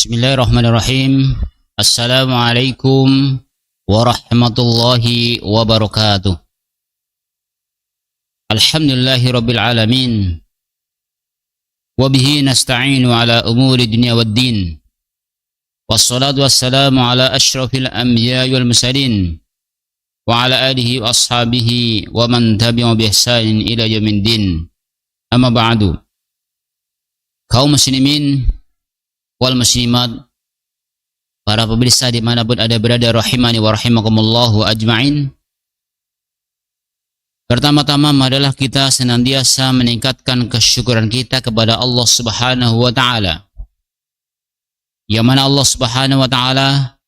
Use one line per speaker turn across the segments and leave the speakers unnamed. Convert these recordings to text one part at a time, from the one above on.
Bismillahirrahmanirrahim. Assalamualaikum warahmatullahi wabarakatuh. Alhamdulillahi rabbil alamin. Wabihi nasta'inu ala umuri dunia wad din. Wassalatu wassalamu ala ashrafil anbiya'i wal mursalin. Wa ala alihi wa ashabihi wa man tabi'u bi ihsanin ila yaumiddin. Amma ba'du. Kaum muslimin wal muslimat, para pemirsa dimanapun ada berada, rahimani wa rahimakumullahu ajma'in. Pertama-tama adalah kita senantiasa meningkatkan kesyukuran kita kepada Allah Subhanahu wa ta'ala, yang mana Allah Subhanahu wa ta'ala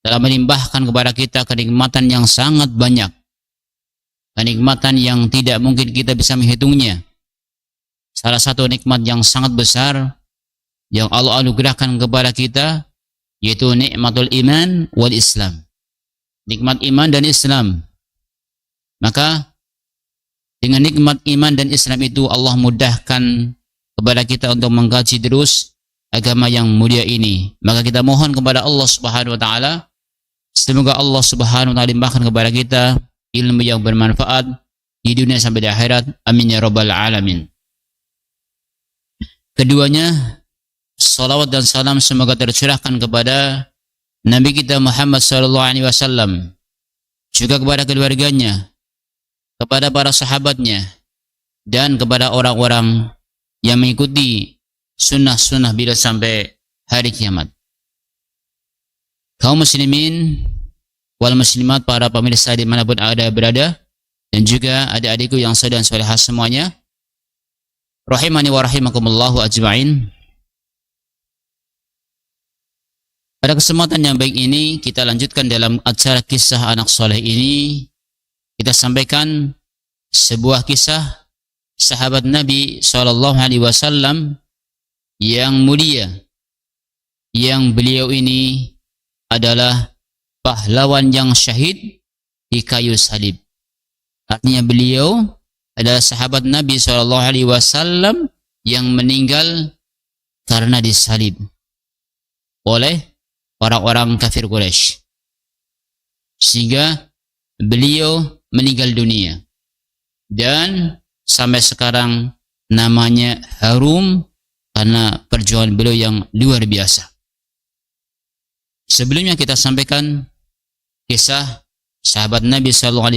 telah melimpahkan kepada kita kenikmatan yang sangat banyak, kenikmatan yang tidak mungkin kita bisa menghitungnya. Salah satu nikmat yang sangat besar yang Allah anugerahkan kepada kita yaitu nikmatul iman wal Islam, nikmat iman dan Islam. Maka dengan nikmat iman dan Islam itu Allah mudahkan kepada kita untuk mengkaji terus agama yang mulia ini. Maka kita mohon kepada Allah Subhanahu wa ta'ala, semoga Allah Subhanahu wa ta'ala limpahkan kepada kita ilmu yang bermanfaat di dunia sampai di akhirat. Amin ya rabbal alamin. Keduanya, salawat dan salam semoga tercurahkan kepada Nabi kita Muhammad SAW, juga kepada keluarganya, kepada para sahabatnya, dan kepada orang-orang yang mengikuti sunnah-sunnah beliau sampai hari kiamat. Kaum muslimin wal muslimat, para pemirsa dimanapun ada berada, dan juga adik-adikku yang saleh dan salehah semuanya, rahimani wa rahimakumullahu ajma'in. Pada kesempatan yang baik ini kita lanjutkan dalam acara kisah anak soleh ini. Kita sampaikan sebuah kisah sahabat Nabi SAW yang mulia, yang beliau ini adalah pahlawan yang syahid di kayu salib. Artinya beliau adalah sahabat Nabi SAW yang meninggal karena disalib oleh orang-orang kafir Quraisy, sehingga beliau meninggal dunia, dan sampai sekarang namanya harum karena perjuangan beliau yang luar biasa. Sebelumnya kita sampaikan kisah sahabat Nabi SAW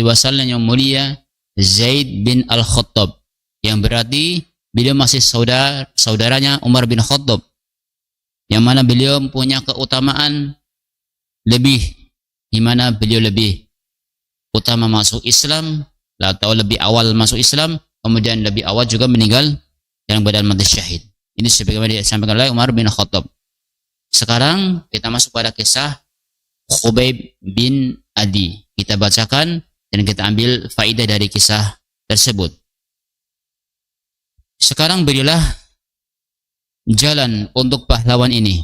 yang mulia, Zaid bin Al-Khattab, yang berarti beliau masih saudaranya Umar bin Khattab, yang mana beliau punya keutamaan lebih, di mana beliau lebih utama masuk Islam atau lebih awal masuk Islam, kemudian lebih awal juga meninggal dalam keadaan mati syahid. Ini sebagaimana disampaikan oleh Umar bin Khattab. Sekarang kita masuk pada kisah Khubayb bin Adi. Kita bacakan dan kita ambil faidah dari kisah tersebut. Sekarang berilah jalan untuk pahlawan ini,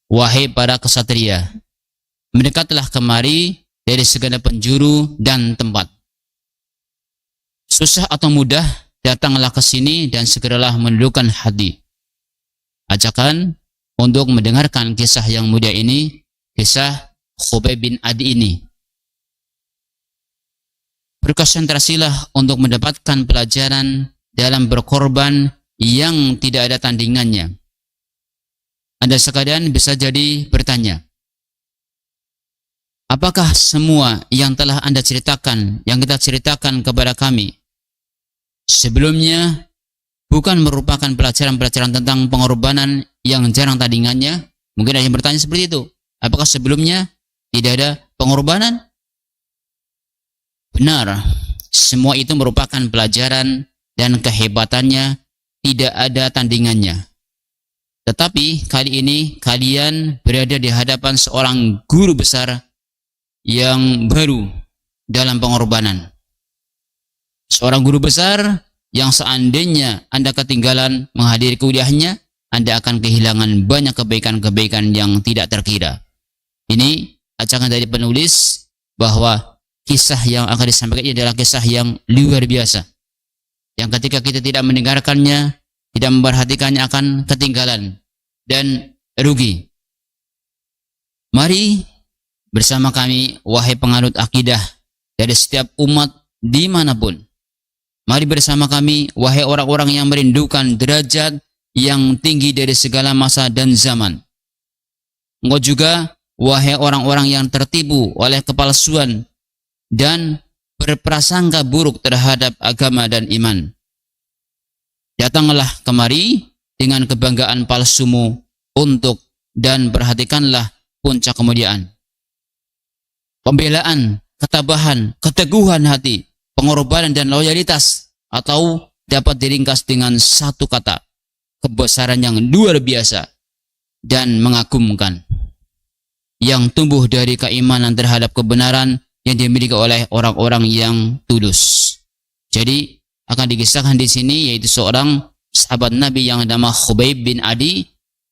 wahai para kesatria, mendekatlah kemari dari segala penjuru dan tempat. Susah atau mudah, datanglah ke sini dan segeralah menundukkan hati. Ajakan untuk mendengarkan kisah yang mulia ini, kisah Khubayb bin Adi ini. Berkonsentrasilah untuk mendapatkan pelajaran dalam berkorban yang tidak ada tandingannya. Anda sekalian bisa jadi bertanya, apakah semua yang telah Anda ceritakan, yang kita ceritakan kepada kami sebelumnya bukan merupakan pelajaran-pelajaran tentang pengorbanan yang jarang tandingannya? Mungkin ada yang bertanya seperti itu. Apakah sebelumnya tidak ada pengorbanan? Benar, semua itu merupakan pelajaran dan kehebatannya tidak ada tandingannya. Tetapi kali ini kalian berada di hadapan seorang guru besar yang baru dalam pengorbanan. Seorang guru besar yang seandainya Anda ketinggalan menghadiri kuliahnya, Anda akan kehilangan banyak kebaikan-kebaikan yang tidak terkira. Ini ajakan dari penulis bahwa kisah yang akan disampaikan ini adalah kisah yang luar biasa, yang ketika kita tidak mendengarkannya, tidak memperhatikannya, akan ketinggalan. Dan rugi. Mari bersama kami, wahai penganut akidah dari setiap umat dimanapun. Mari bersama kami, wahai orang-orang yang merindukan derajat yang tinggi dari segala masa dan zaman. Engkau juga, wahai orang-orang yang tertipu oleh kepalsuan dan berprasangka buruk terhadap agama dan iman. Datanglah kemari dengan kebanggaan palsumu untuk dan perhatikanlah puncak kemuliaan. Pembelaan, ketabahan, keteguhan hati, pengorbanan dan loyalitas, atau dapat diringkas dengan satu kata, kebesaran yang luar biasa dan mengagumkan, yang tumbuh dari keimanan terhadap kebenaran yang dimiliki oleh orang-orang yang tulus. Jadi akan dikisahkan di sini yaitu seorang sahabat Nabi yang bernama Khubayb bin Adi,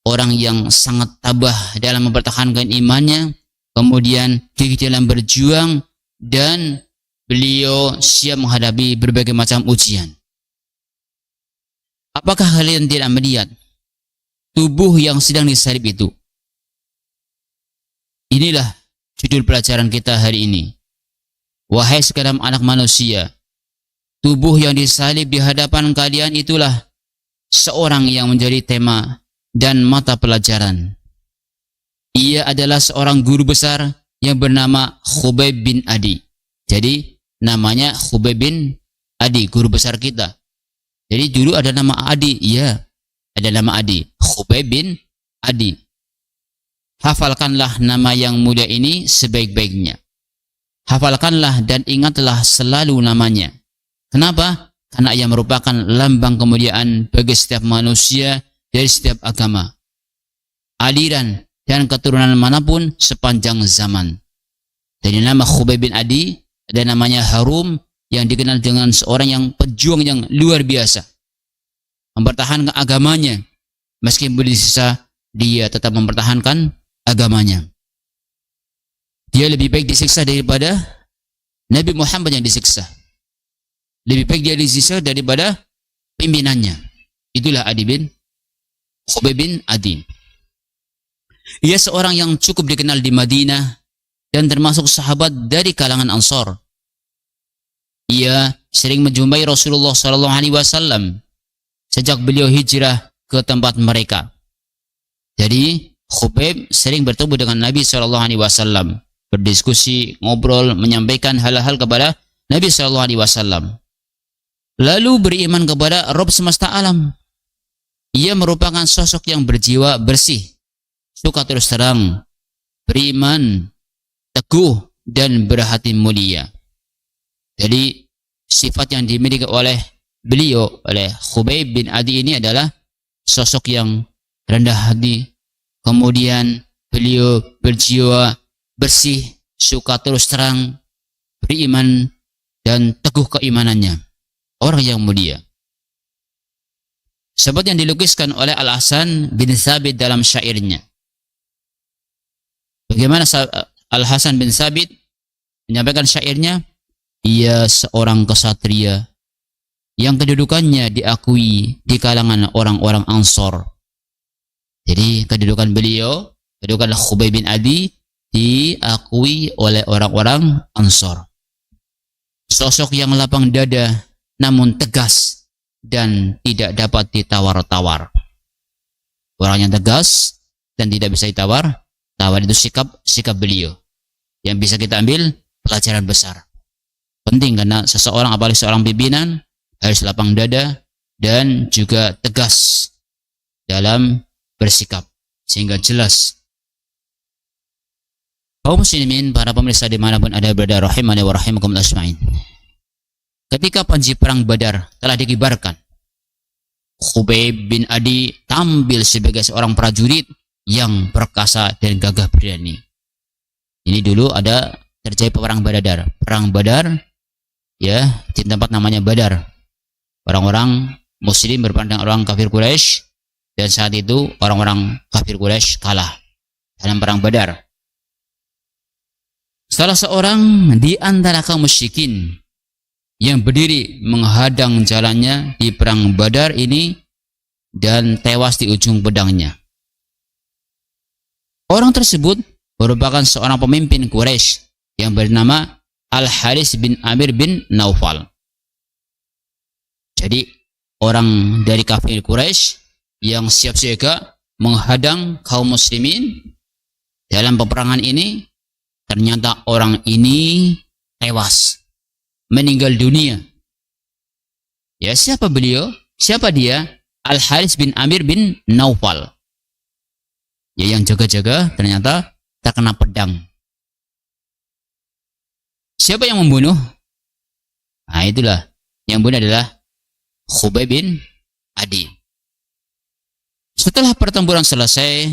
orang yang sangat tabah dalam mempertahankan imannya, kemudian gigih dalam berjuang, dan beliau siap menghadapi berbagai macam ujian. Apakah kalian tidak melihat tubuh yang sedang disalib itu? Inilah judul pelajaran kita hari ini. Wahai sekalian anak manusia, tubuh yang disalib di hadapan kalian itulah seorang yang menjadi tema dan mata pelajaran. Ia adalah seorang guru besar yang bernama Khubayb bin Adi. Jadi namanya Khubayb bin Adi, guru besar kita. Jadi dulu ada nama Adi, iya, ada nama Adi, Khubayb bin Adi. Hafalkanlah nama yang mulia ini sebaik-baiknya. Hafalkanlah dan ingatlah selalu namanya. Kenapa? Karena ia merupakan lambang kemuliaan bagi setiap manusia dari setiap agama, aliran, dan keturunan manapun sepanjang zaman. Dari nama Khubayb bin Adi ada namanya harum, yang dikenal dengan seorang yang pejuang yang luar biasa, mempertahankan agamanya meskipun disiksa, dia tetap mempertahankan agamanya. Dia lebih baik disiksa daripada Nabi Muhammad yang disiksa. Lebih baik dia disiksa daripada pimpinannya. Itulah Adi bin Khubayb bin Adi. Ia seorang yang cukup dikenal di Madinah dan termasuk sahabat dari kalangan Ansor. Ia sering menjumpai Rasulullah SAW sejak beliau hijrah ke tempat mereka. Jadi Khubayb sering bertemu dengan Nabi SAW, berdiskusi, ngobrol, menyampaikan hal-hal kepada Nabi SAW. Lalu beriman kepada Rabb semesta alam. Ia merupakan sosok yang berjiwa bersih, suka terus terang, beriman, teguh, dan berhati mulia. Jadi sifat yang dimiliki oleh beliau, oleh Khubayb bin Adi ini adalah sosok yang rendah hati, kemudian beliau berjiwa bersih, suka terus terang, beriman, dan teguh keimanannya. Orang yang mulia. Seperti yang dilukiskan oleh Al-Hasan bin Thabit dalam syairnya. Bagaimana Al-Hasan bin Thabit menyampaikan syairnya? Ia seorang kesatria yang kedudukannya diakui di kalangan orang-orang Ansor. Jadi kedudukan beliau, kedudukan Khubayb bin Adi diakui oleh orang-orang Ansor. Sosok yang lapang dada namun tegas dan tidak dapat ditawar-tawar. Orang yang tegas dan tidak bisa ditawar. Tawar itu sikap beliau yang bisa kita ambil pelajaran besar. Penting karena seseorang, apalagi seorang pimpinan, harus lapang dada dan juga tegas dalam bersikap sehingga jelas. Kaum muslimin, para pemirsa dimanapun ada berada, rahimani wa rahimakumullah ajmain. Ketika panji perang Badar telah dikibarkan, Khubayb bin Adi tampil sebagai seorang prajurit yang perkasa dan gagah berani. Ini dulu ada terjadi perang Badar. Perang Badar, ya, di tempat namanya Badar. Orang-orang Muslim berpandang orang kafir Quraisy, dan saat itu orang-orang kafir Quraisy kalah dalam perang Badar. Salah seorang di antara kaum musyrikin yang berdiri menghadang jalannya di perang Badar ini dan tewas di ujung pedangnya. Orang tersebut merupakan seorang pemimpin Quraisy yang bernama Al-Haris bin Amir bin Naufal. Jadi orang dari kafir Quraisy yang siap siaga menghadang kaum muslimin dalam peperangan ini, ternyata orang ini tewas, meninggal dunia. Ya, siapa beliau? Siapa dia? Al-Haris bin Amir bin Naufal. Ya, yang jaga-jaga ternyata terkena pedang. Siapa yang membunuh? Nah, itulah. Yang membunuh adalah Khubayb bin Adi. Setelah pertempuran selesai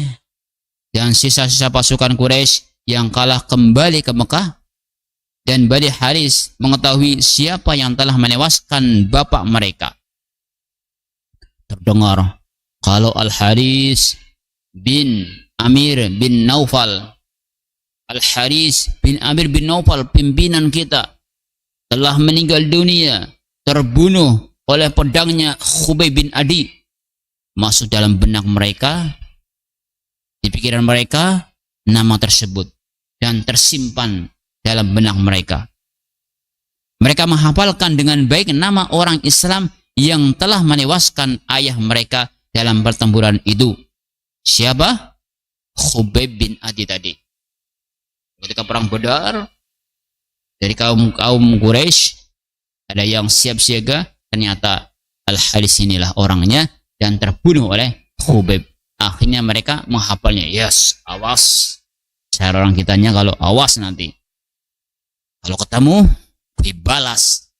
dan sisa-sisa pasukan Quraisy yang kalah kembali ke Mekah, dan Bani Haris mengetahui siapa yang telah menewaskan bapak mereka. Terdengar kalau Al-Haris bin Amir bin Naufal, Al-Haris bin Amir bin Naufal, pimpinan kita, telah meninggal dunia, terbunuh oleh pedangnya Khubayb bin Adi. Masuk dalam benak mereka, di pikiran mereka, nama tersebut dan tersimpan dalam benak mereka. Mereka menghafalkan dengan baik nama orang Islam yang telah menewaskan ayah mereka dalam pertempuran itu. Siapa? Khubayb bin Adi tadi. Ketika perang Badar, dari kaum Quraisy ada yang siap siaga, ternyata Al-Haris inilah orangnya dan terbunuh oleh Khubayb. Akhirnya mereka menghafalnya. Yes, awas. Cara orang kitanya kalau awas nanti. Kalau ketemu dibalas.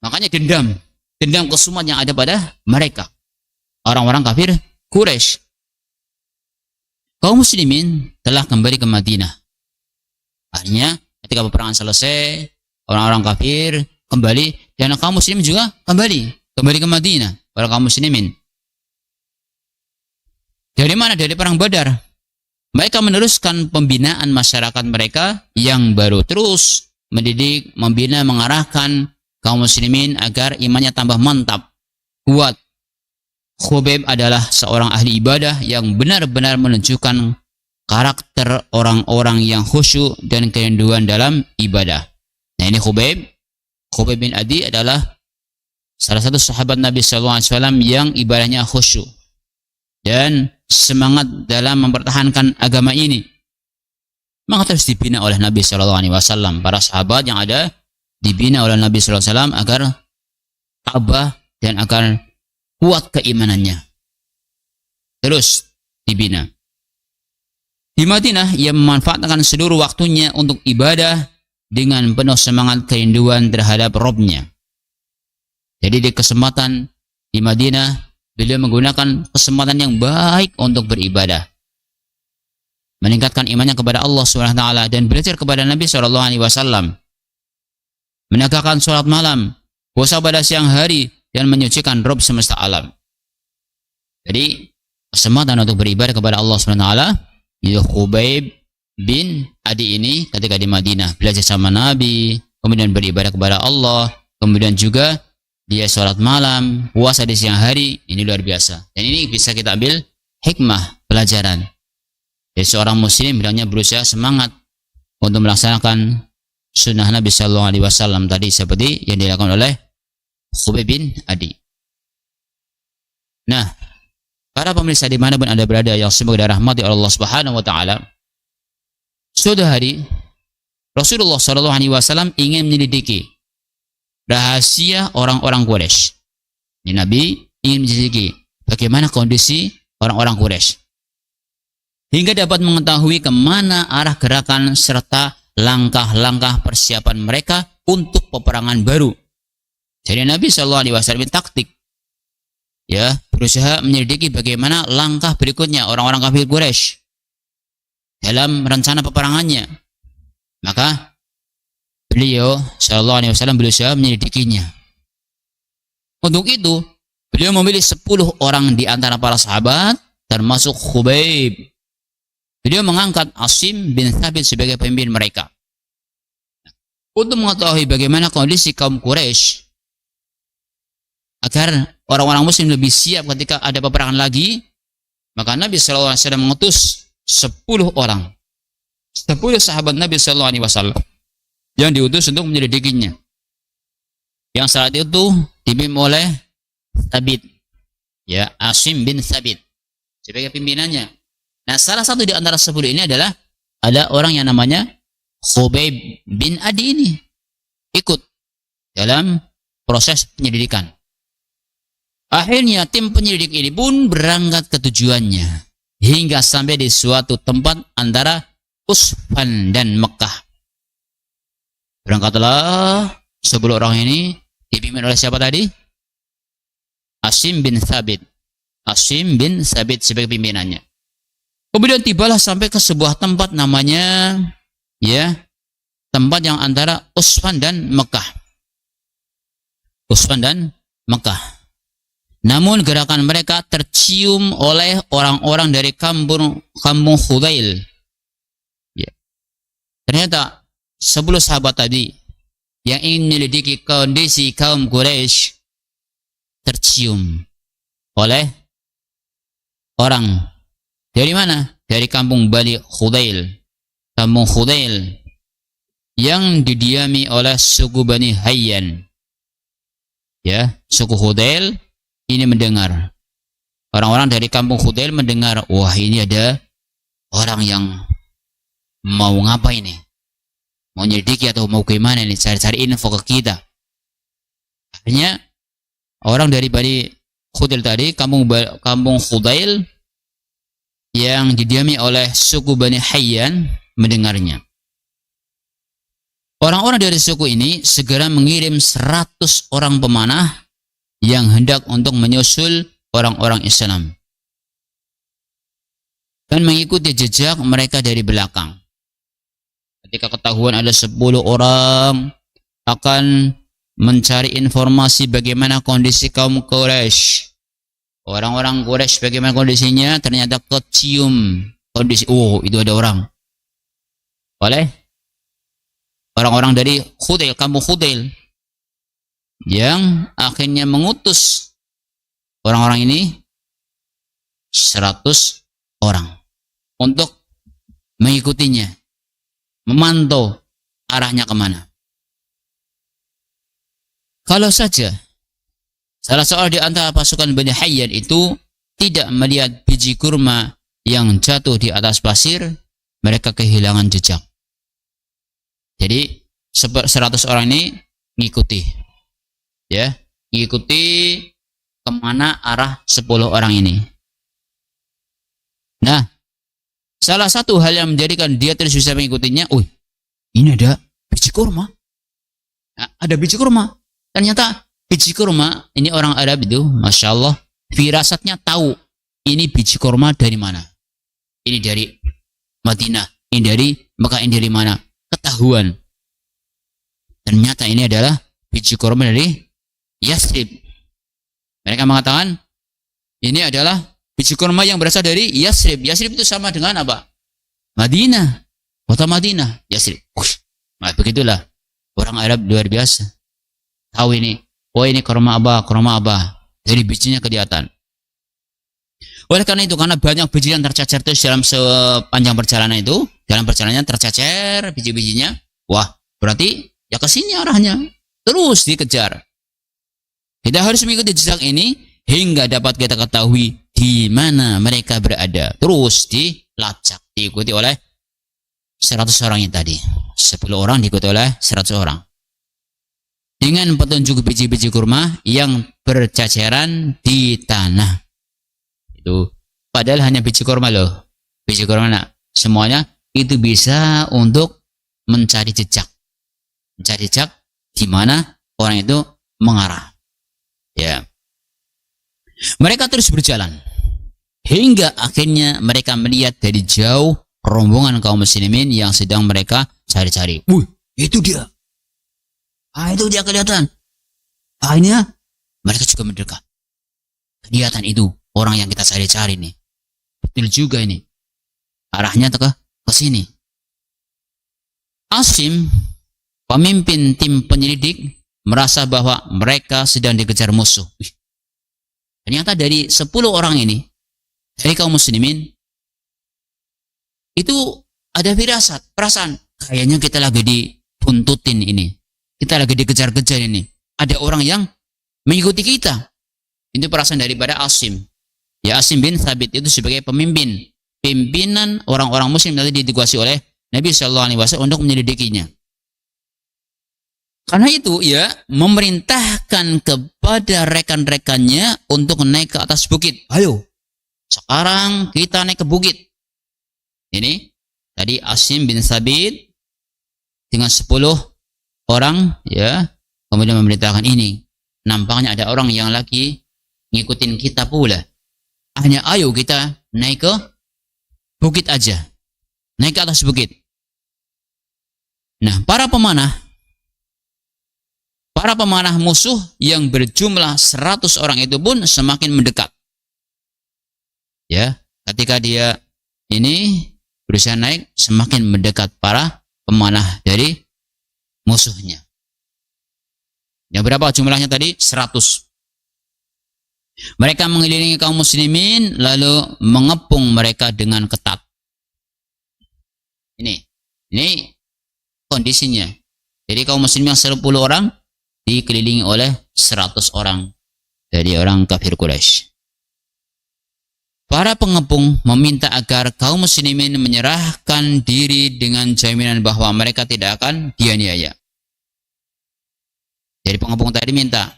Makanya dendam kesumat yang ada pada mereka, orang-orang kafir Quraisy. Kaum muslimin telah kembali ke Madinah. Akhirnya ketika peperangan selesai, orang-orang kafir kembali dan kaum muslimin juga kembali ke Madinah, para kaum muslimin. Dari mana? Dari perang Badar. Mereka meneruskan pembinaan masyarakat mereka yang baru, terus mendidik, membina, mengarahkan kaum muslimin agar imannya tambah mantap, kuat. Khubayb adalah seorang ahli ibadah yang benar-benar menunjukkan karakter orang-orang yang khusyuk dan kerinduan dalam ibadah. Nah, ini Khubayb bin Adi adalah salah satu sahabat Nabi SAW yang ibadahnya khusyuk dan semangat dalam mempertahankan agama ini. Maka terus dibina oleh Nabi SAW. Para sahabat yang ada dibina oleh Nabi SAW agar tabah dan agar kuat keimanannya. Terus dibina. Di Madinah, ia memanfaatkan seluruh waktunya untuk ibadah dengan penuh semangat kerinduan terhadap Robnya. Jadi di kesempatan di Madinah, beliau menggunakan kesempatan yang baik untuk beribadah, meningkatkan imannya kepada Allah SWT dan belajar kepada Nabi SAW, menegakkan sholat malam, puasa pada siang hari, dan menyucikan Rabb semesta alam. Jadi kesempatan untuk beribadah kepada Allah SWT, itu Khubayb bin Adi ini ketika di Madinah belajar sama Nabi, kemudian beribadah kepada Allah, kemudian juga dia sholat malam, puasa di siang hari. Ini luar biasa. Dan ini bisa kita ambil hikmah, pelajaran. Jadi seorang muslim bilangnya berusaha semangat untuk melaksanakan sunnah Nabi SAW tadi seperti yang dilakukan oleh Khubayb bin Adi. Nah, para pemirsa dimanapun Anda berada yang semoga dirahmati oleh Allah Subhanahu wa Ta'ala, suatu hari Rasulullah SAW ingin menyelidiki rahasia orang-orang Quraisy. Ini Nabi ingin menyelidiki bagaimana kondisi orang-orang Quraisy, hingga dapat mengetahui kemana arah gerakan serta langkah-langkah persiapan mereka untuk peperangan baru. Jadi Nabi SAW taktik, ya, berusaha menyelidiki bagaimana langkah berikutnya orang-orang kafir Quraisy dalam rencana peperangannya. Maka beliau SAW berusaha menyelidikinya. Untuk itu beliau memilih 10 orang di antara para sahabat, termasuk Khubayb. Beliau mengangkat Asim bin Thabit sebagai pemimpin mereka untuk mengetahui bagaimana kondisi kaum Quraisy, agar orang-orang muslim lebih siap ketika ada peperangan lagi, Maka Nabi SAW mengutus 10 orang, 10 sahabat Nabi SAW yang diutus untuk menyelidikinya. Yang saat itu dipimpin oleh Thabit, ya, Asim bin Thabit sebagai pimpinannya. Nah, salah satu di antara 10 ini adalah ada orang yang namanya Khubayb bin Adi ini ikut dalam proses penyelidikan. Akhirnya tim penyelidik ini pun berangkat ke tujuannya hingga sampai di suatu tempat antara Usfan dan Mekah. Berangkatlah 10 orang ini dipimpin oleh siapa tadi? Asim bin Thabit. Asim bin Thabit sebagai pimpinannya. Kemudian tibalah sampai ke sebuah tempat namanya, ya, tempat yang antara Usfan dan Mekah. Usfan dan Mekah. Namun gerakan mereka tercium oleh orang-orang dari kampung Khudail. Ya. Ternyata 10 sahabat tadi yang ingin menyelidiki kondisi kaum Quraisy tercium oleh orang dari mana? Dari kampung Bani Khudail. Kampung Khudail yang didiami oleh suku Bani Hayyan. Ya, suku Khudail ini mendengar. Orang-orang dari kampung Khudail mendengar, wah, ini ada orang yang mau ngapain nih? Mau nyelidiki atau mau gimana nih? Cari-cari info ke kita. Akhirnya orang dari Bani Khudail tadi, kampung Khudail yang didiami oleh suku Bani Hayyan mendengarnya. Orang-orang dari suku ini segera mengirim 100 orang pemanah yang hendak untuk menyusul orang-orang Islam dan mengikuti jejak mereka dari belakang. Ketika ketahuan ada 10 orang akan mencari informasi bagaimana kondisi kaum Quraisy, orang-orang Quraisy bagaimana kondisinya, ternyata kecium kondisi, oh, itu ada orang oleh orang-orang dari Khudail, kampung Khudail, yang akhirnya mengutus orang-orang ini 100 orang untuk mengikutinya, memantau arahnya kemana. Kalau saja salah seorang di antara pasukan Bani Hayyan itu tidak melihat biji kurma yang jatuh di atas pasir, mereka kehilangan jejak. Jadi 100 orang ini ngikuti, ya, ngikuti kemana arah 10 orang ini. Nah, salah satu hal yang menjadikan dia terus bisa mengikutinya, ini ada biji kurma. Nah, ada biji kurma. Ternyata biji kurma ini orang Arab itu, masya Allah, firasatnya tahu ini biji kurma dari mana. Ini dari Madinah, ini dari Mekah, ini dari mana? Ketahuan. Ternyata ini adalah biji kurma dari Yasrib. Mereka mengatakan ini adalah biji kurma yang berasal dari Yasrib. Yasrib itu sama dengan apa? Madinah. Kota Madinah, Yasrib. Nah, begitulah orang Arab luar biasa. Tahu ini. Oh, ini kurma apa? Dari bijinya kelihatan. Oleh karena itu, karena banyak biji yang tercecer terus dalam sepanjang perjalanan itu, dalam perjalanannya tercecer biji-bijinya, wah, berarti ya ke sini arahnya. Terus dikejar. Kita harus mengikuti jejak ini hingga dapat kita ketahui di mana mereka berada. Terus dilacak, diikuti oleh 100 orang yang tadi. 10 orang diikuti oleh 100 orang. Dengan petunjuk biji-biji kurma yang berceceran di tanah. Itu padahal hanya biji kurma loh. Biji kurma, semuanya itu bisa untuk mencari jejak. Mencari jejak di mana orang itu mengarah. Ya. Mereka terus berjalan hingga akhirnya mereka melihat dari jauh rombongan kaum muslimin yang sedang mereka cari-cari. Itu dia. Itu dia kelihatan. Akhirnya mereka juga mendekat. Kelihatan itu orang yang kita cari-cari nih. Betul juga ini. Arahnya ke sini. Asim, pemimpin tim penyelidik, merasa bahwa mereka sedang dikejar musuh. Ternyata dari 10 orang ini dari kaum muslimin itu ada firasat, perasaan kayaknya kita lagi dipuntutin ini, kita lagi dikejar-kejar ini, ada orang yang mengikuti kita. Itu perasaan daripada Asim. Ya, Asim bin Thabit itu sebagai pimpinan orang-orang muslim tadi ditugaskan oleh Nabi Shallallahu Alaihi Wasallam untuk menyelidikinya. Karena itu ya memerintahkan kepada rekan-rekannya untuk naik ke atas bukit. Ayo, sekarang kita naik ke bukit. Ini tadi Asim bin Thabit dengan 10 orang ya, kemudian memerintahkan ini. Nampaknya ada orang yang lagi ngikutin kita pula. Hanya ayo kita naik ke bukit aja. Naik ke atas bukit. Nah, para pemanah musuh yang berjumlah 100 orang itu pun semakin mendekat. Ya, ketika dia ini berusaha naik, semakin mendekat para pemanah dari musuhnya. Ya, berapa jumlahnya tadi? 100. Mereka mengelilingi kaum muslimin lalu mengepung mereka dengan ketat. Ini kondisinya. Jadi kaum muslimin yang 10 orang dikelilingi oleh 100 orang dari orang kafir Quraisy. Para pengepung meminta agar kaum muslimin menyerahkan diri dengan jaminan bahwa mereka tidak akan dianiaya. Jadi pengepung tadi minta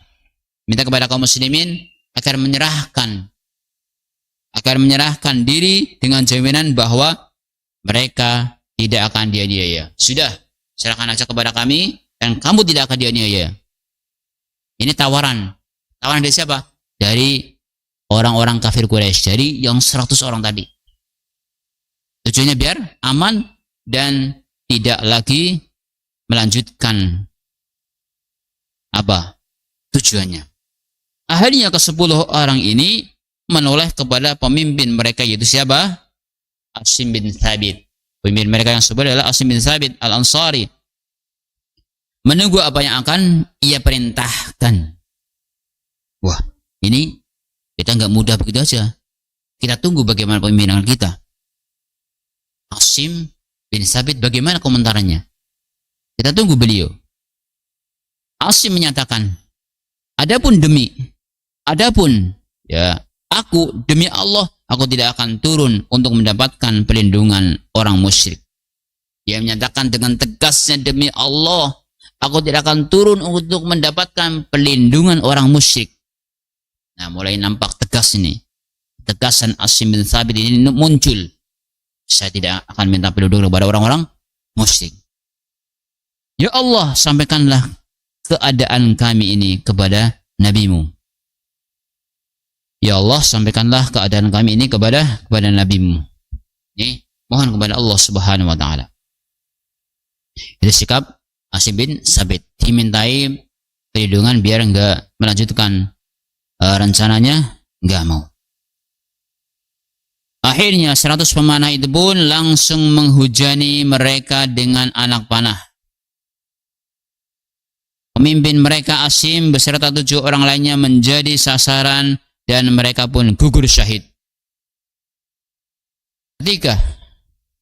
kepada kaum muslimin agar menyerahkan diri dengan jaminan bahwa mereka tidak akan dianiaya. Sudah, serahkan aja kepada kami dan kamu tidak akan dianiaya. Ini tawaran. Tawaran dari siapa? Dari orang-orang kafir Quraisy, dari yang 100 orang tadi. Tujuannya biar aman dan tidak lagi melanjutkan apa tujuannya. Akhirnya ke-10 orang ini menoleh kepada pemimpin mereka, yaitu siapa? Asim bin Thabit. Pemimpin mereka yang sebenarnya adalah Asim bin Thabit Al-Ansari. Menunggu apa yang akan ia perintahkan. Wah, ini kita nggak mudah begitu aja. Kita tunggu bagaimana pemimpinan kita. Asim bin Thabit bagaimana komentarnya? Kita tunggu beliau. Asim menyatakan, Adapun ya, aku demi Allah, aku tidak akan turun untuk mendapatkan perlindungan orang musyrik. Dia menyatakan dengan tegasnya, demi Allah, aku tidak akan turun untuk mendapatkan perlindungan orang musyrik. Nah, mulai nampak tegas ini. Tegasan Asim bin Thabit ini muncul. Saya tidak akan minta perlindungan kepada orang-orang musyrik. Ya Allah, sampaikanlah keadaan kami ini kepada Nabi-Mu. Ya Allah, sampaikanlah keadaan kami ini kepada Nabi-Mu. Ini mohon kepada Allah Subhanahu wa taala. Itu sikap Asim bin Thabit. Dimintai perlindungan biar enggak melanjutkan rencananya, enggak mau. Akhirnya 100 pemanah itu pun langsung menghujani mereka dengan anak panah. Pemimpin mereka Asim beserta 7 orang lainnya menjadi sasaran dan mereka pun gugur syahid. Ketika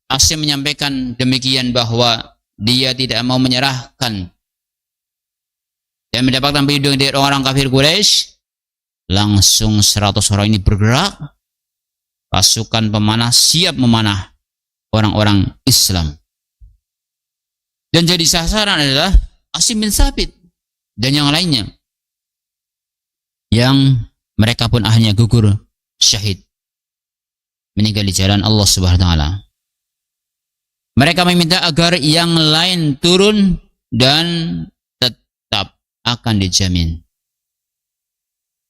Asim menyampaikan demikian bahwa dia tidak mau menyerahkan dan mendapatkan perlindungan dari orang kafir Quraisy, langsung 100 orang ini bergerak. Pasukan pemanah siap memanah orang-orang Islam. Dan jadi sasaran adalah Asim bin Thabit dan yang lainnya, yang mereka pun akhirnya gugur syahid, meninggal di jalan Allah Subhanahu wa taala. Mereka meminta agar yang lain turun dan tetap akan dijamin.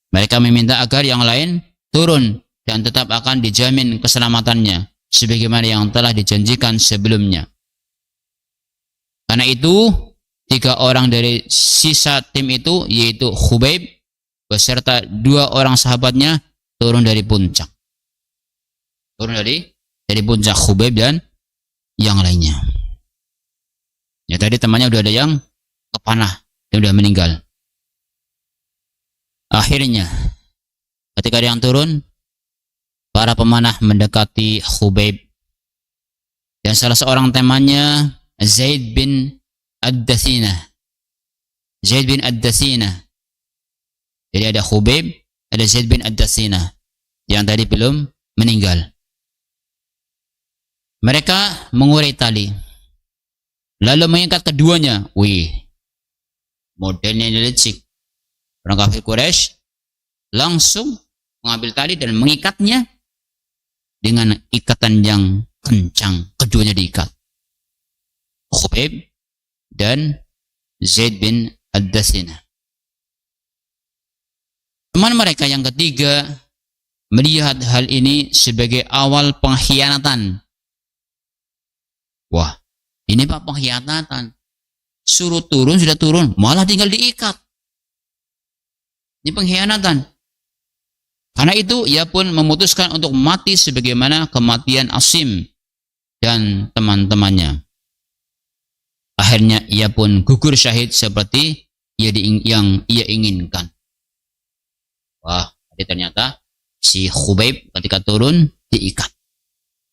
Mereka meminta agar yang lain turun dan tetap akan dijamin keselamatannya sebagaimana yang telah dijanjikan sebelumnya. Karena itu 3 orang dari sisa tim itu, yaitu Khubayb beserta 2 orang sahabatnya, turun dari puncak. Turun dari puncak, Khubayb dan yang lainnya. Ya, tadi temannya udah ada yang kepanah, dia udah meninggal. Akhirnya ketika ada yang turun, para pemanah mendekati Khubayb. Dan salah seorang temannya Zaid bin Ad-Dathinah. Zaid bin Ad-Dathinah. Jadi ada Khubayb, ada Zaid bin Ad-Dathinah yang tadi belum meninggal. Mereka mengurai tali, lalu mengikat keduanya. Wih, modelnya licik. Orang kafir Quraisy langsung mengambil tali dan mengikatnya dengan ikatan yang kencang. Keduanya diikat, Khubayb dan Zaid bin Ad-Dathinah. Teman mereka yang ketiga melihat hal ini sebagai awal pengkhianatan. Wah, ini Pak pengkhianatan. Suruh turun, sudah turun, malah tinggal diikat. Ini pengkhianatan. Karena itu ia pun memutuskan untuk mati sebagaimana kematian Asim dan teman-temannya. Akhirnya ia pun gugur syahid seperti yang ia inginkan. Wah, jadi ternyata si Khubayb ketika turun diikat.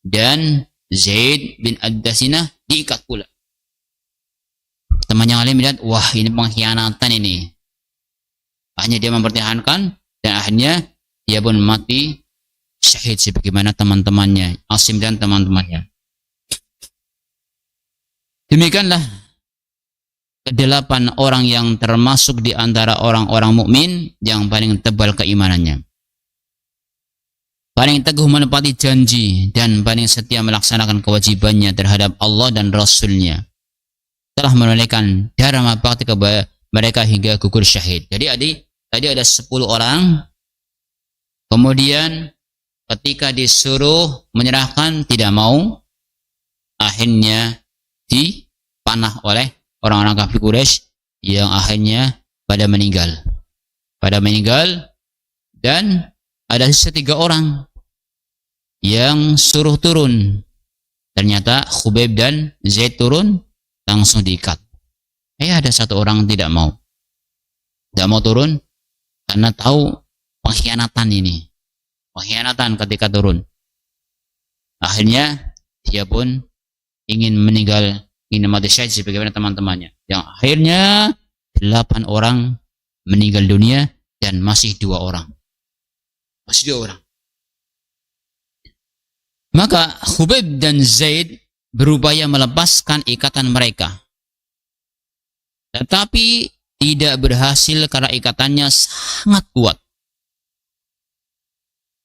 Dan Zaid bin Ad-Dathinah diikat pula. Teman yang lain melihat, wah ini pengkhianatan ini. Akhirnya dia mempertahankan dan akhirnya dia pun mati syahid sebagaimana teman-temannya, Asim dan teman-temannya. Demikianlah kedelapan orang yang termasuk di antara orang-orang mukmin yang paling tebal keimanannya, paling teguh menepati janji dan paling setia melaksanakan kewajibannya terhadap Allah dan Rasul-Nya, telah menunaikan dharma bakti kepada mereka hingga gugur syahid. Jadi tadi ada 10 orang, kemudian ketika disuruh menyerahkan tidak mau, akhirnya dipanah oleh orang-orang kafir Quraisy yang akhirnya pada meninggal. Dan ada sisa 3 orang yang suruh turun. Ternyata Khubayb dan Zaid turun, langsung diikat. Ada 1 orang tidak mau turun karena tahu pengkhianatan ini. Pengkhianatan ketika turun. Akhirnya dia pun ingin meninggal, ingin mati syahid sebagaimana teman-temannya. Yang akhirnya 8 orang meninggal dunia dan masih 2 orang. Maka Khubayb dan Zaid berupaya melepaskan ikatan mereka. Tetapi tidak berhasil karena ikatannya sangat kuat.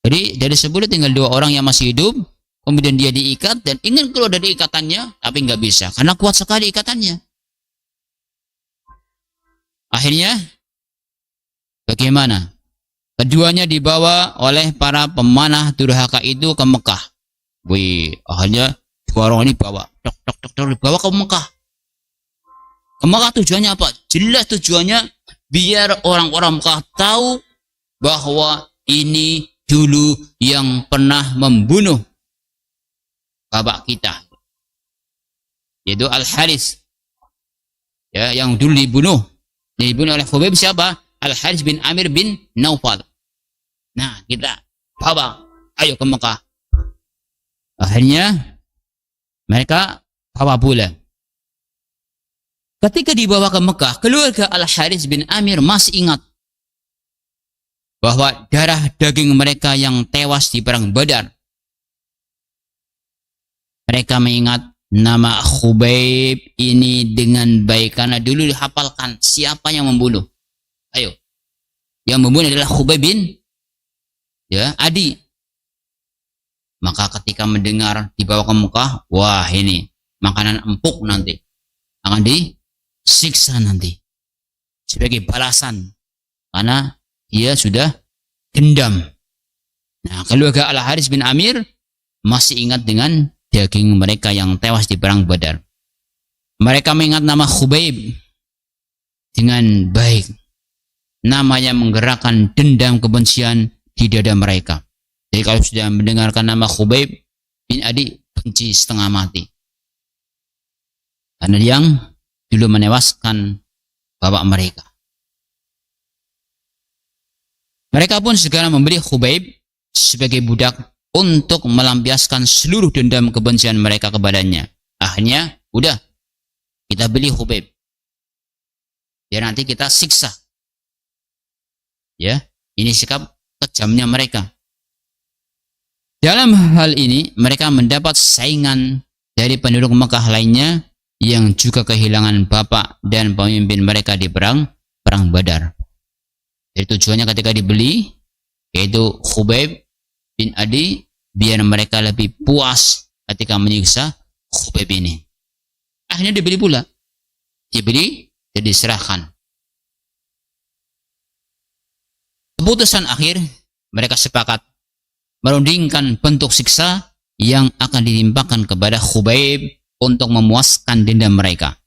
Jadi dari 10 tinggal 2 orang yang masih hidup. Kemudian dia diikat dan ingin keluar dari ikatannya, tapi nggak bisa karena kuat sekali ikatannya. Akhirnya bagaimana? Keduanya dibawa oleh para pemanah durhaka itu ke Mekah. Akhirnya 2 orang ini dibawa ke Mekah. Ke Mekah tujuannya apa? Jelas tujuannya biar orang-orang Mekah tahu bahwa ini dulu yang pernah membunuh bapak kita, yaitu Al-Harits, ya, yang dulu dibunuh oleh Khubayb. Siapa? Al-Harits bin Amir bin Naufal. Nah, kita bawa, ayo ke Mekah. Akhirnya mereka bawa pula. Ketika dibawa ke Mekah, keluarga Al-Harits bin Amir masih ingat bahwa darah daging mereka yang tewas di perang Badar. Mereka mengingat nama Khubayb ini dengan baik karena dulu dihafalkan siapa yang membunuh. Ayo, yang membunuh adalah Khubayb bin Adi. Maka ketika mendengar dibawa ke Mekah, wah ini makanan empuk nanti akan disiksa nanti sebagai balasan karena dia sudah dendam. Nah, keluarga Al-Harits bin Amir masih ingat dengan daging mereka yang tewas di perang Badar. Mereka mengingat nama Khubayb dengan baik. Namanya menggerakkan dendam kebencian di dada mereka. Jadi kalau sudah mendengarkan nama Khubayb bin Adi, benci setengah mati. Karena yang dulu menewaskan bapak mereka. Mereka pun segera membeli Khubayb sebagai budak untuk melampiaskan seluruh dendam kebencian mereka kepadanya. Akhirnya, udah, kita beli Khubayb. Biar nanti kita siksa. Ya, ini sikap kejamnya mereka. Dalam hal ini, mereka mendapat saingan dari penduduk Mekah lainnya yang juga kehilangan bapak dan pemimpin mereka di perang Badar. Jadi tujuannya ketika dibeli, yaitu Khubayb bin Adi, biar mereka lebih puas ketika menyiksa Khubayb ini. Akhirnya dibeli pula. Dibeli dan diserahkan. Keputusan akhir, mereka sepakat merundingkan bentuk siksa yang akan ditimpakan kepada Khubayb untuk memuaskan dendam mereka.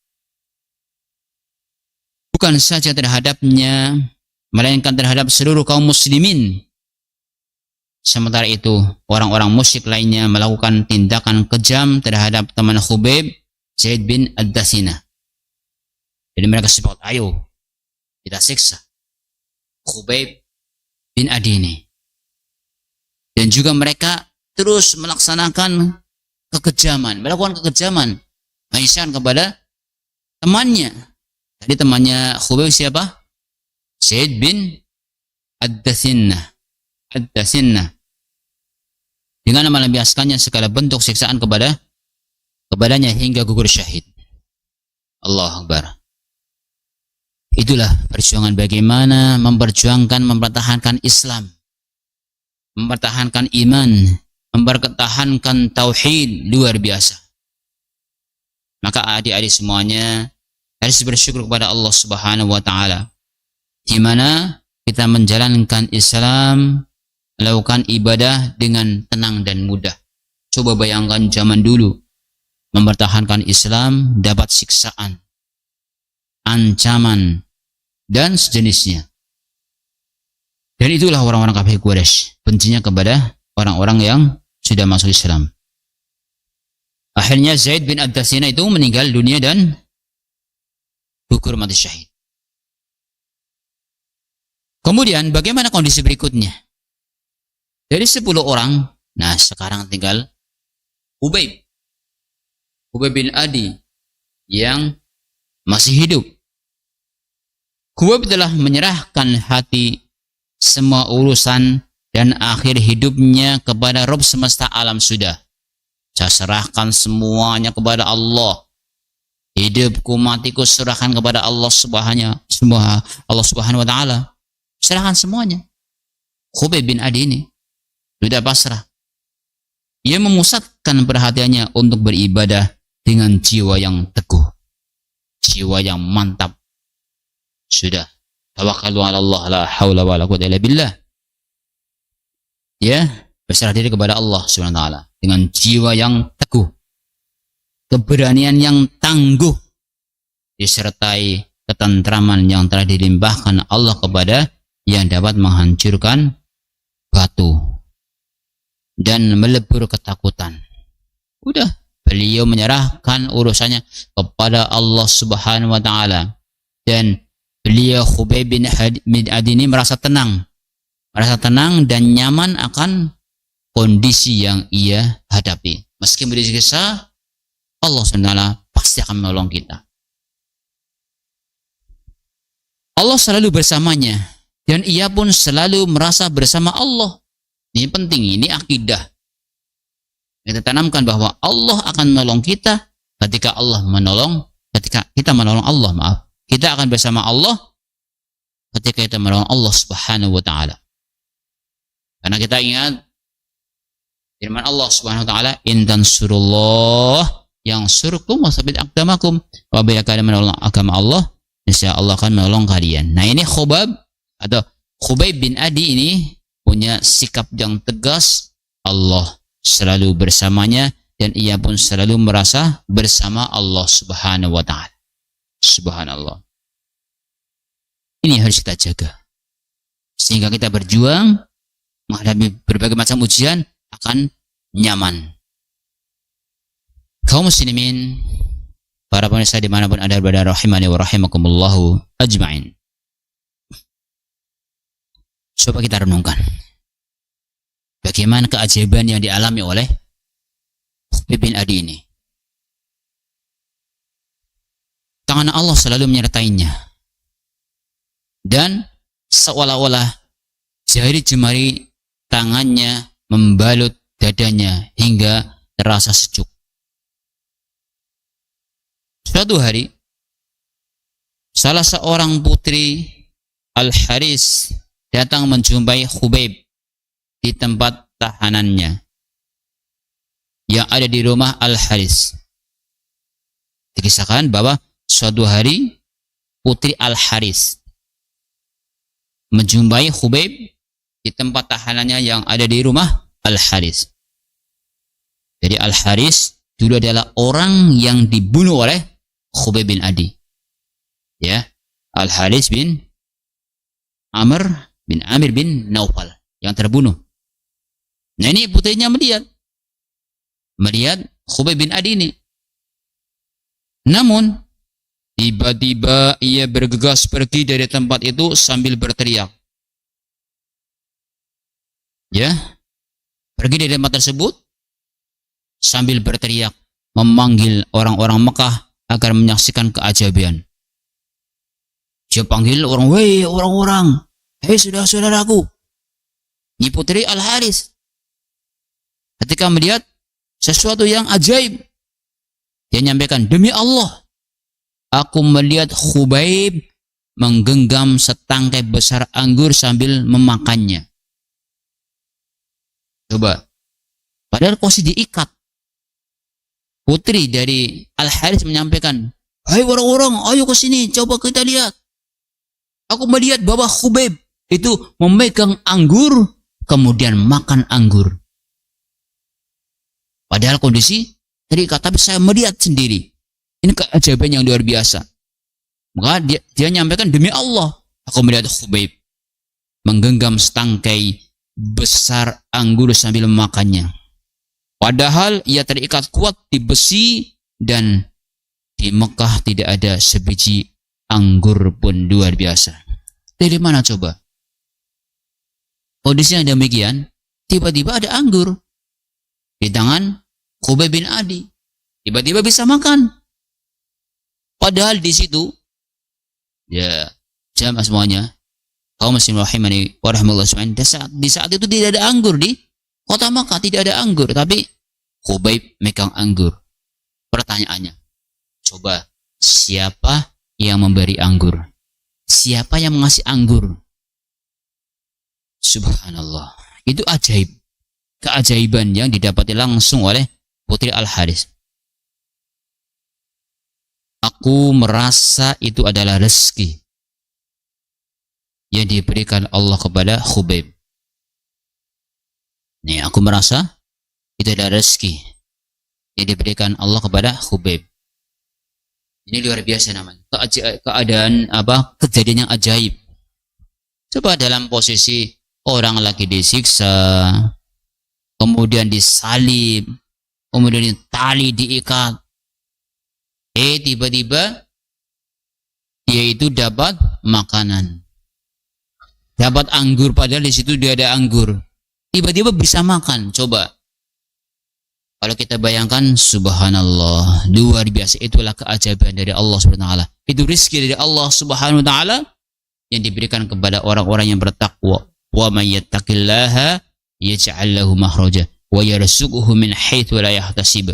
Bukan saja terhadapnya, melainkan terhadap seluruh kaum muslimin. Sementara itu, orang-orang musyrik lainnya melakukan tindakan kejam terhadap teman Khubayb, Zaid bin Ad-Dasinah. Jadi mereka sepakat, ayo kita siksa Khubayb bin Adi ini. Dan juga mereka terus melaksanakan kekejaman, melakukan kekejaman, mengisyaratkan kepada temannya. Tadi temannya Khubayb siapa? Zaid bin Ad-Dasinah. Dengan melampiaskannya segala bentuk siksaan kepadanya hingga gugur syahid. Allahu Akbar. Itulah perjuangan bagaimana mempertahankan Islam, mempertahankan iman, mempertahankan tauhid, luar biasa. Maka adik-adik semuanya harus bersyukur kepada Allah Subhanahu wa taala, di mana kita menjalankan Islam, melakukan ibadah dengan tenang dan mudah. Coba bayangkan zaman dulu, mempertahankan Islam dapat siksaan, ancaman, dan sejenisnya. Dan itulah orang-orang kafir Quraisy, bencinya kepada orang-orang yang sudah masuk Islam. Akhirnya Zaid bin Ad-Dasinah itu meninggal dunia dan gugur mati syahid. Kemudian bagaimana kondisi berikutnya? Dari 10 orang, nah sekarang tinggal Khubayb bin Adi yang masih hidup. Khubayb telah menyerahkan hati, semua urusan dan akhir hidupnya kepada Rabb semesta alam sudah. Saya serahkan semuanya kepada Allah. Hidupku matiku serahkan kepada Allah Subhanahu wa taala. Serahkan semuanya. Khubayb bin Adi ini sudah pasrah. Ia memusatkan perhatiannya untuk beribadah dengan jiwa yang teguh, jiwa yang mantap. Sudah, tawakkalu 'ala Allah, la haula wala quwwata illa billah. Ya, berserah diri kepada Allah Subhanahu wa taala dengan jiwa yang teguh, keberanian yang tangguh, disertai ketentraman yang telah dilimpahkan Allah kepada yang dapat menghancurkan batu dan melebur ketakutan. Udah, beliau menyerahkan urusannya kepada Allah Subhanahu wa taala, dan beliau Khubayb bin Adi ini merasa tenang dan nyaman akan kondisi yang ia hadapi. Meskipun disiksa, Allah SWT pasti akan menolong kita. Allah selalu bersamanya, dan ia pun selalu merasa bersama Allah. Ini penting, ini akidah. Kita tanamkan bahwa Allah akan menolong kita ketika kita menolong Allah, maaf. Kita akan bersama Allah ketika kita menolong Allah Subhanahu wa taala. Karena kita ingat firman Allah Subhanahu wa taala, "In tansurullah yansurkum wa tsabbit aqdamakum." Apabila kalian menolong agama Allah, insya Allah akan menolong kalian. Nah, ini Khubayb bin Adi ini punya sikap yang tegas. Allah selalu bersamanya, dan ia pun selalu merasa bersama Allah Subhanahu wa taala. Subhanallah. Ini harus kita jaga, sehingga kita berjuang menghadapi berbagai macam ujian akan nyaman. Kaum muslimin, para pemirsa dimanapun Anda berada, rahimani wa rahimakumullahu ajma'in. Coba kita renungkan, Bagaimana keajaiban yang dialami oleh Khubayb bin Adi ini. Tangan Allah selalu menyertainya. Dan seolah-olah jari jemari tangannya membalut dadanya hingga terasa sejuk. Suatu hari, salah seorang putri Al-Haris datang menjumpai Khubayb di tempat tahanannya yang ada di rumah Al-Haris. Dikisahkan bahwa suatu hari putri Al-Haris menjumpai Khubayb di tempat tahanannya yang ada di rumah Al-Haris. Jadi Al-Haris dulu adalah orang yang dibunuh oleh Khubayb bin Adi. Ya, Al-Haris bin Amir bin Naufal yang terbunuh. Nah, ini putrinya melihat Khubayb bin Adi ini. Namun tiba-tiba ia bergegas pergi dari tempat itu sambil berteriak. Ya, pergi dari tempat tersebut sambil berteriak, memanggil orang-orang Mekah agar menyaksikan keajaiban. Dia panggil orang, "Woi orang-orang, hei saudara-saudaraku." Ini putri Al-Haris ketika melihat sesuatu yang ajaib, dia nyampaikan, "Demi Allah, aku melihat Khubayb menggenggam setangkai besar anggur sambil memakannya." Coba, padahal posisi diikat. Putri dari Al-Haris menyampaikan, "Hai orang-orang, ayo ke sini, coba kita lihat. Aku melihat bahwa Khubayb itu memegang anggur, kemudian makan anggur." Padahal kondisi terikat, tapi saya melihat sendiri. Ini keajaiban yang luar biasa. Maka dia menyampaikan, "Demi Allah, aku melihat Khubayb menggenggam setangkai besar anggur sambil memakannya. Padahal ia terikat kuat di besi dan di Mekah tidak ada sebiji anggur pun." Luar biasa. Dari mana coba? Kondisi yang demikian, tiba-tiba ada anggur di tangan Khubayb bin Adi. Tiba-tiba bisa makan. Padahal di situ, ya jamaah semuanya, kaum muslimin rahimani wa rahimakumullah, di saat itu tidak ada anggur di kota Makkah, tidak ada anggur, tapi Khubayb megang anggur. Pertanyaannya, coba siapa yang memberi anggur? Siapa yang mengasih anggur? Subhanallah. Itu ajaib. Keajaiban yang didapati langsung oleh putri Al-Haris. Aku merasa itu adalah rezeki yang diberikan Allah kepada Khubayb. Nih, aku merasa itu adalah rezeki yang diberikan Allah kepada Khubayb. Ini luar biasa namanya. Keadaan kejadian yang ajaib. Coba dalam posisi orang lagi disiksa, kemudian disalib, kemudian tali diikat. Tiba-tiba dia itu dapat makanan. Dapat anggur, padahal di situ dia ada anggur. Tiba-tiba bisa makan. Coba. Kalau kita bayangkan, subhanallah, luar biasa. Itulah keajaiban dari Allah SWT. Itu rizki dari Allah Subhanahu wa ta'ala yang diberikan kepada orang-orang yang bertakwa. Wa may yattaqillaha yaj'al lahu makhraja wa yarzuquhu min haitsu la yahtasib.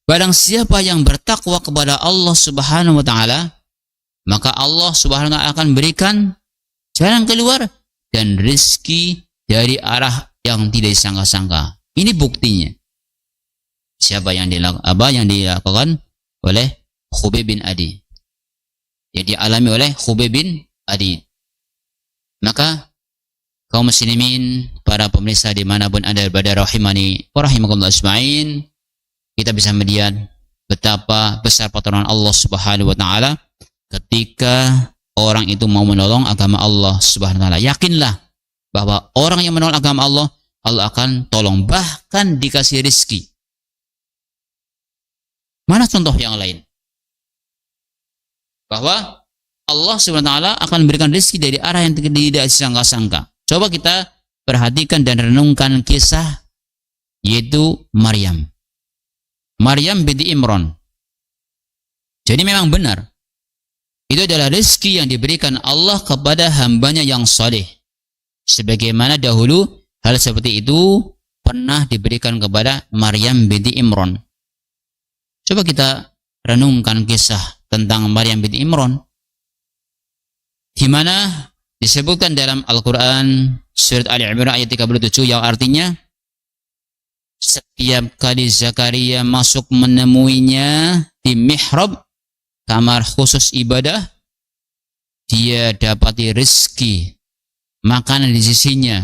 Barang siapa yang bertakwa kepada Allah Subhanahu wa ta'ala, maka Allah Subhanahu wa ta'ala akan berikan jalan keluar dan rizki dari arah yang tidak disangka-sangka. Ini buktinya. Siapa yang dilakukan oleh Khubayb bin Adi. Yang dialami oleh Khubayb bin Adi. Maka kaum muslimin, para pemirsa dimanapun anda berada, rahimani wa rahimakumullah ajmain, kita bisa melihat betapa besar pertolongan Allah Subhanahu wa ta'ala ketika orang itu mau menolong agama Allah Subhanahu wa ta'ala. Yakinlah bahwa orang yang menolong agama Allah, Allah akan tolong, bahkan dikasih rizki. Mana contoh yang lain? Bahwa Allah SWT akan memberikan rizki dari arah yang tidak disangka-sangka. Coba kita perhatikan dan renungkan kisah yaitu Maryam. Maryam binti Imran. Jadi memang benar, itu adalah rezeki yang diberikan Allah kepada hambanya yang saleh. Sebagaimana dahulu hal seperti itu pernah diberikan kepada Maryam binti Imran. Coba kita renungkan kisah tentang Maryam binti Imran, di mana disebutkan dalam Al-Quran surat Ali Imran ayat 37 yang artinya setiap kali Zakaria masuk menemuinya di mihrab, kamar khusus ibadah, dia dapati rezeki makanan di sisinya.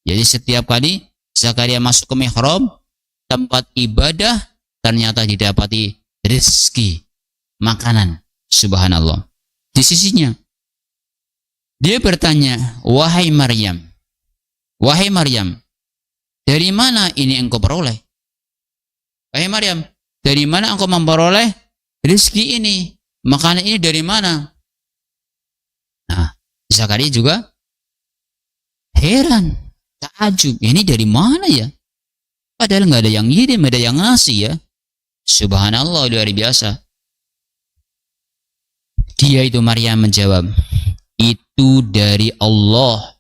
Jadi setiap kali Zakaria masuk ke mihrab, tempat ibadah, ternyata didapati rezeki makanan, subhanallah, di sisinya. Dia bertanya, wahai Maryam, dari mana ini engkau peroleh? Wahai Maryam, dari mana engkau memperoleh rezeki ini, makanan ini dari mana? Nah, Zakaria juga heran, takjub, ini dari mana ya? Padahal nggak ada yang ngirim, ada yang ngasih ya. Subhanallah, luar biasa. Dia itu Maryam menjawab, itu dari Allah.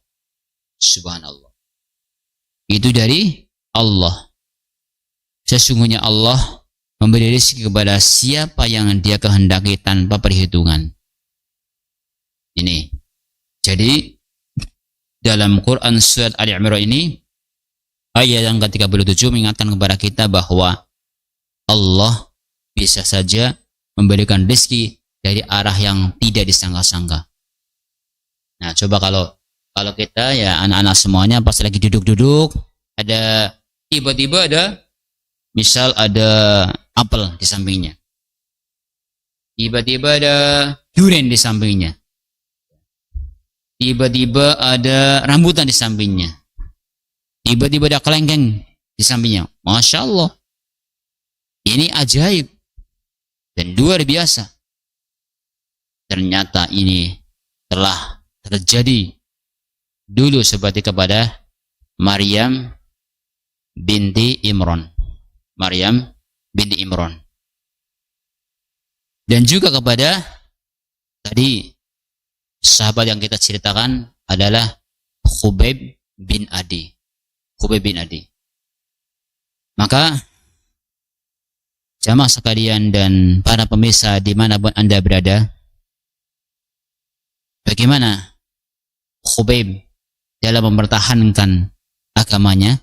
Subhanallah, itu dari Allah. Sesungguhnya Allah memberi rezeki kepada siapa yang dia kehendaki tanpa perhitungan. Ini. Jadi dalam Quran surat Ali Imran ini ayat yang ke-37 mengingatkan kepada kita bahwa Allah bisa saja memberikan rezeki dari arah yang tidak disangka-sangka. Nah, coba kalau kita ya anak-anak semuanya pas lagi duduk-duduk, ada tiba-tiba ada misal ada apel di sampingnya. Tiba-tiba ada durian di sampingnya. Tiba-tiba ada rambutan di sampingnya. Tiba-tiba ada kelengkeng di sampingnya. Masya Allah. Ini ajaib dan luar biasa. Ternyata ini telah terjadi dulu seperti kepada Maryam binti Imran. Maryam binti Imran. Dan juga kepada tadi sahabat yang kita ceritakan adalah Khubayb bin Adi. Khubayb bin Adi. Maka jamaah sekalian dan para pemirsa dimanapun Anda berada, bagaimana Khubayb dalam mempertahankan agamanya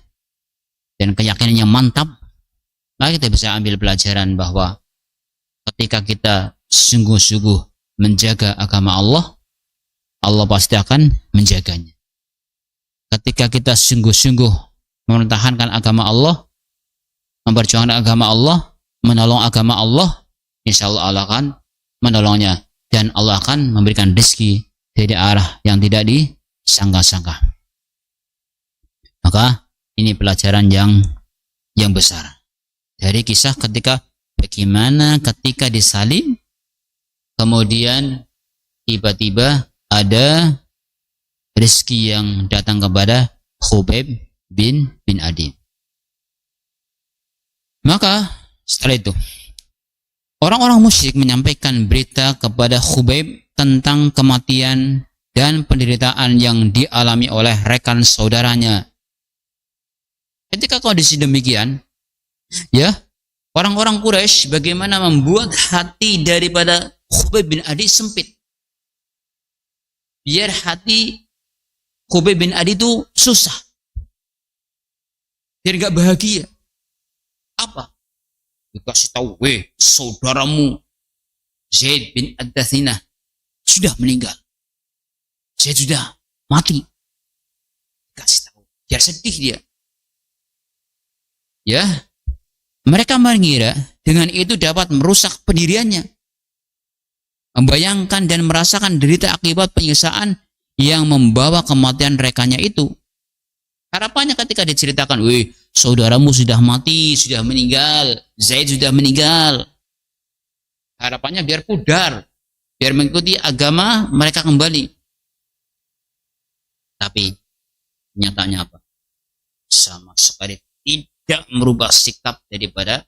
dan keyakinannya mantap, maka kita bisa ambil pelajaran bahwa ketika kita sungguh-sungguh menjaga agama Allah, Allah pasti akan menjaganya. Ketika kita sungguh-sungguh mempertahankan agama Allah, memperjuangkan agama Allah, menolong agama Allah, insya Allah Allah akan menolongnya dan Allah akan memberikan rezeki dari arah yang tidak disangka-sangka. Maka ini pelajaran yang besar dari kisah ketika bagaimana ketika disalib, kemudian tiba-tiba ada rezeki yang datang kepada Khubayb bin Adi. Maka setelah itu orang-orang musyrik menyampaikan berita kepada Khubayb tentang kematian dan penderitaan yang dialami oleh rekan saudaranya. Ketika kondisi demikian, ya, orang-orang Quraisy bagaimana membuat hati daripada Khubayb bin Adi sempit. Biar hati Khubayb bin Adi itu susah. Biar gak bahagia. Apa? Dikasih tahu, saudaramu Zaid bin Ad-Dathinah sudah meninggal. Zaid sudah mati. Dikasih tahu. Biar sedih dia. Ya, mereka mengira dengan itu dapat merusak pendiriannya, membayangkan dan merasakan derita akibat penyiksaan yang membawa kematian rekannya itu. Harapannya ketika diceritakan, saudaramu sudah mati, sudah meninggal, Zaid sudah meninggal. Harapannya biar pudar, biar mengikuti agama mereka kembali. Tapi Nyatanya apa? Sama sekali tidak merubah sikap daripada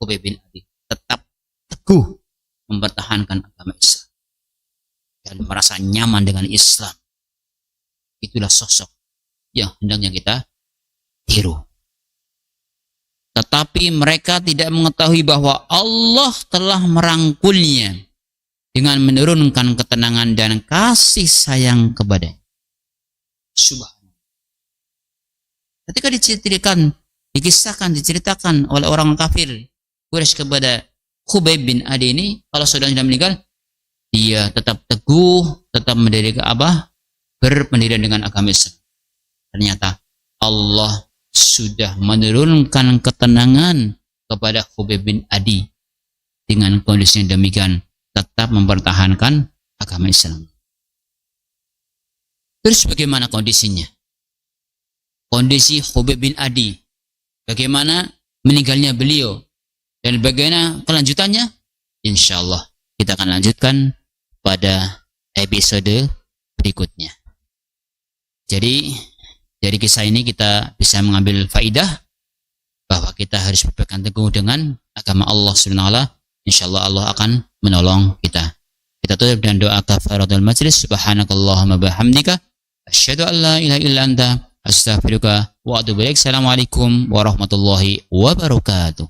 Khubayb bin Adi. Tetap teguh mempertahankan agama Islam dan merasa nyaman dengan Islam. Itulah sosok yang hendaknya kita tiru. Tetapi mereka tidak mengetahui bahwa Allah telah merangkulnya dengan menurunkan ketenangan dan kasih sayang kepadanya. Subhanallah. Ketika diceritakan oleh orang kafir Quraisy kepada Khubayb bin Adi ini, kalau sudah meninggal, dia tetap teguh, tetap mendirikan berpendirian dengan agama Islam. Ternyata Allah sudah menurunkan ketenangan kepada Khubayb bin Adi dengan kondisi yang demikian, tetap mempertahankan agama Islam. Terus bagaimana kondisinya? Kondisi Khubayb bin Adi, bagaimana meninggalnya beliau, dan bagaimana kelanjutannya? Insya Allah kita akan lanjutkan pada episode berikutnya. Jadi dari kisah ini kita bisa mengambil faidah bahwa kita harus berpegang teguh dengan agama Allah Subhanahu wa taala. Insyaallah Allah akan menolong kita. Kita tutup dengan doa kafaratul majlis. Subhanakallahumma bihamdika asyhadu an la ilaha illa anta astaghfiruka wa atubu ilaik. Assalamualaikum warahmatullahi wabarakatuh.